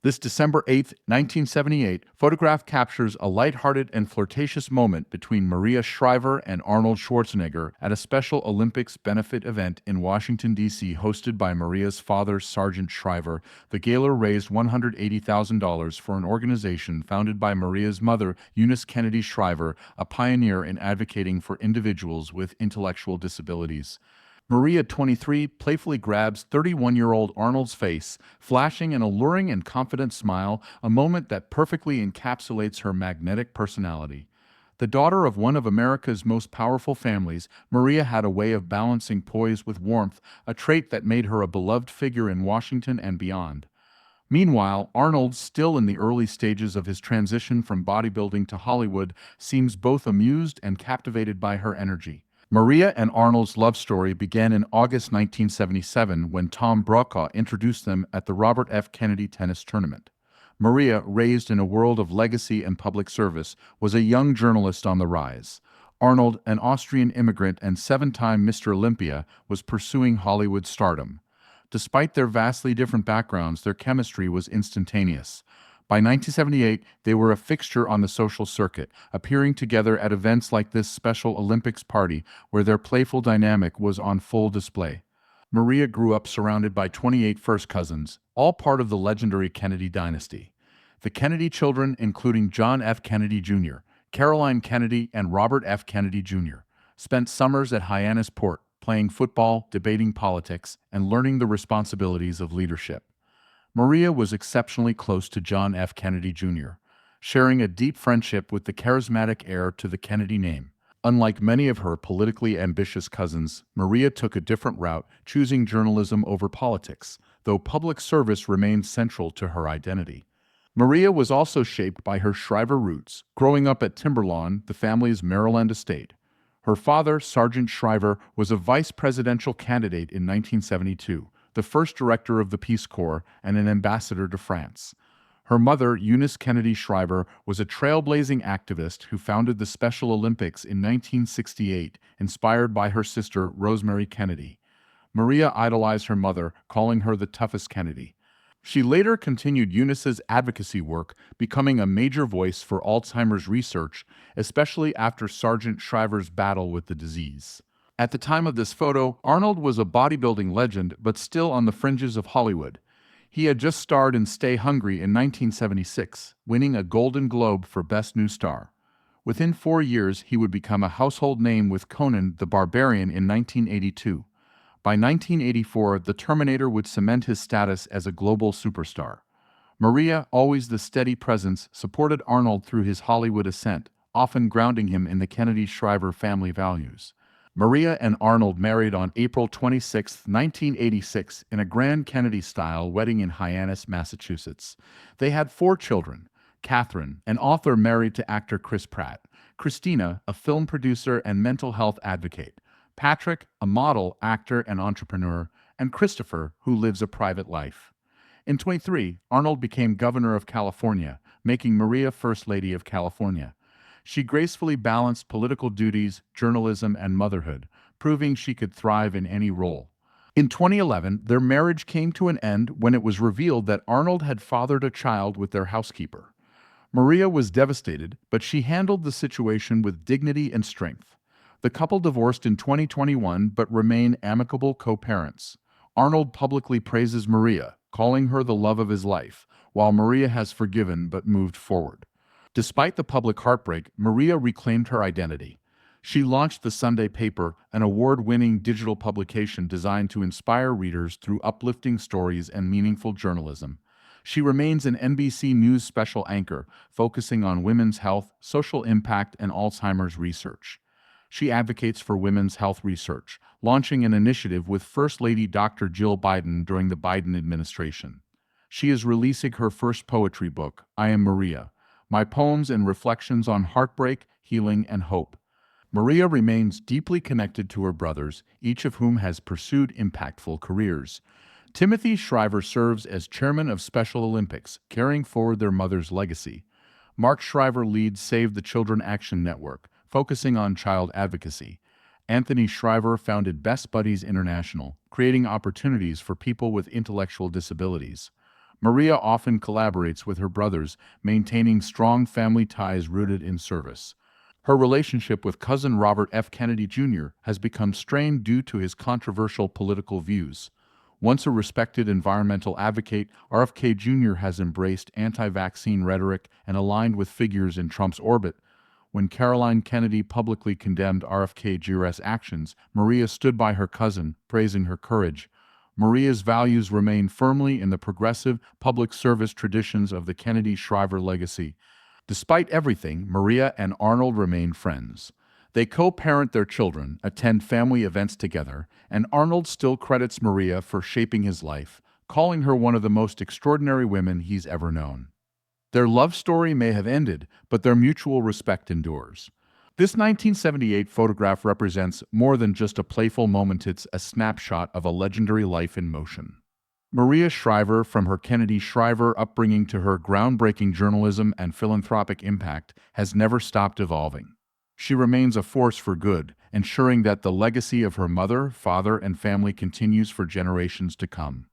This December 8, 1978, photograph captures a lighthearted and flirtatious moment between Maria Shriver and Arnold Schwarzenegger at a Special Olympics benefit event in Washington, D.C., hosted by Maria's father, Sergeant Shriver. The gala raised $180,000 for an organization founded by Maria's mother, Eunice Kennedy Shriver, a pioneer in advocating for individuals with intellectual disabilities. Maria, 23, playfully grabs 31-year-old Arnold's face, flashing an alluring and confident smile, a moment that perfectly encapsulates her magnetic personality. The daughter of one of America's most powerful families, Maria had a way of balancing poise with warmth, a trait that made her a beloved figure in Washington and beyond. Meanwhile, Arnold, still in the early stages of his transition from bodybuilding to Hollywood, seems both amused and captivated by her energy. Maria and Arnold's love story began in August 1977 when Tom Brokaw introduced them at the Robert F. Kennedy tennis tournament. Maria, raised in a world of legacy and public service, was a young journalist on the rise. Arnold, an Austrian immigrant and seven-time Mr. Olympia, was pursuing Hollywood stardom. Despite their vastly different backgrounds, their chemistry was instantaneous. By 1978, they were a fixture on the social circuit, appearing together at events like this Special Olympics party, where their playful dynamic was on full display. Maria grew up surrounded by 28 first cousins, all part of the legendary Kennedy dynasty. The Kennedy children, including John F. Kennedy Jr., Caroline Kennedy, and Robert F. Kennedy Jr., spent summers at Hyannisport, playing football, debating politics, and learning the responsibilities of leadership. Maria was exceptionally close to John F. Kennedy Jr., sharing a deep friendship with the charismatic heir to the Kennedy name. Unlike many of her politically ambitious cousins, Maria took a different route, choosing journalism over politics, though public service remained central to her identity. Maria was also shaped by her Shriver roots, growing up at Timberlawn, the family's Maryland estate. Her father, Sergeant Shriver, was a vice presidential candidate in 1972. The first director of the Peace Corps and an ambassador to France. Her mother, Eunice Kennedy Shriver, was a trailblazing activist who founded the Special Olympics in 1968, inspired by her sister, Rosemary Kennedy. Maria idolized her mother, calling her the toughest Kennedy. She later continued Eunice's advocacy work, becoming a major voice for Alzheimer's research, especially after Sergeant Shriver's battle with the disease. At the time of this photo, Arnold was a bodybuilding legend but still on the fringes of Hollywood. He had just starred in Stay Hungry in 1976, winning a Golden Globe for Best New Star. Within 4 years, he would become a household name with Conan the Barbarian in 1982. By 1984, The Terminator would cement his status as a global superstar. Maria, always the steady presence, supported Arnold through his Hollywood ascent, often grounding him in the Kennedy-Shriver family values. Maria and Arnold married on April 26, 1986, in a grand Kennedy-style wedding in Hyannis, Massachusetts. They had 4 children: Catherine, an author married to actor Chris Pratt; Christina, a film producer and mental health advocate; Patrick, a model, actor, and entrepreneur; and Christopher, who lives a private life. In 23, Arnold became governor of California, making Maria First Lady of California. She gracefully balanced political duties, journalism, and motherhood, proving she could thrive in any role. In 2011, their marriage came to an end when it was revealed that Arnold had fathered a child with their housekeeper. Maria was devastated, but she handled the situation with dignity and strength. The couple divorced in 2021 but remain amicable co-parents. Arnold publicly praises Maria, calling her the love of his life, while Maria has forgiven but moved forward. Despite the public heartbreak, Maria reclaimed her identity. She launched the Sunday Paper, an award-winning digital publication designed to inspire readers through uplifting stories and meaningful journalism. She remains an NBC News special anchor, focusing on women's health, social impact, and Alzheimer's research. She advocates for women's health research, launching an initiative with First Lady Dr. Jill Biden during the Biden administration. She is releasing her first poetry book, I Am Maria: My Poems and Reflections on Heartbreak, Healing, and Hope. Maria remains deeply connected to her brothers, each of whom has pursued impactful careers. Timothy Shriver serves as chairman of Special Olympics, carrying forward their mother's legacy. Mark Shriver leads Save the Children Action Network, focusing on child advocacy. Anthony Shriver founded Best Buddies International, creating opportunities for people with intellectual disabilities. Maria often collaborates with her brothers, maintaining strong family ties rooted in service. Her relationship with cousin Robert F. Kennedy Jr. has become strained due to his controversial political views. Once a respected environmental advocate, RFK Jr. has embraced anti-vaccine rhetoric and aligned with figures in Trump's orbit. When Caroline Kennedy publicly condemned RFK Jr.'s actions, Maria stood by her cousin, praising her courage. Maria's values remain firmly in the progressive, public service traditions of the Kennedy-Shriver legacy. Despite everything, Maria and Arnold remain friends. They co-parent their children, attend family events together, and Arnold still credits Maria for shaping his life, calling her one of the most extraordinary women he's ever known. Their love story may have ended, but their mutual respect endures. This 1978 photograph represents more than just a playful moment, it's a snapshot of a legendary life in motion. Maria Shriver, from her Kennedy-Shriver upbringing to her groundbreaking journalism and philanthropic impact, has never stopped evolving. She remains a force for good, ensuring that the legacy of her mother, father, and family continues for generations to come.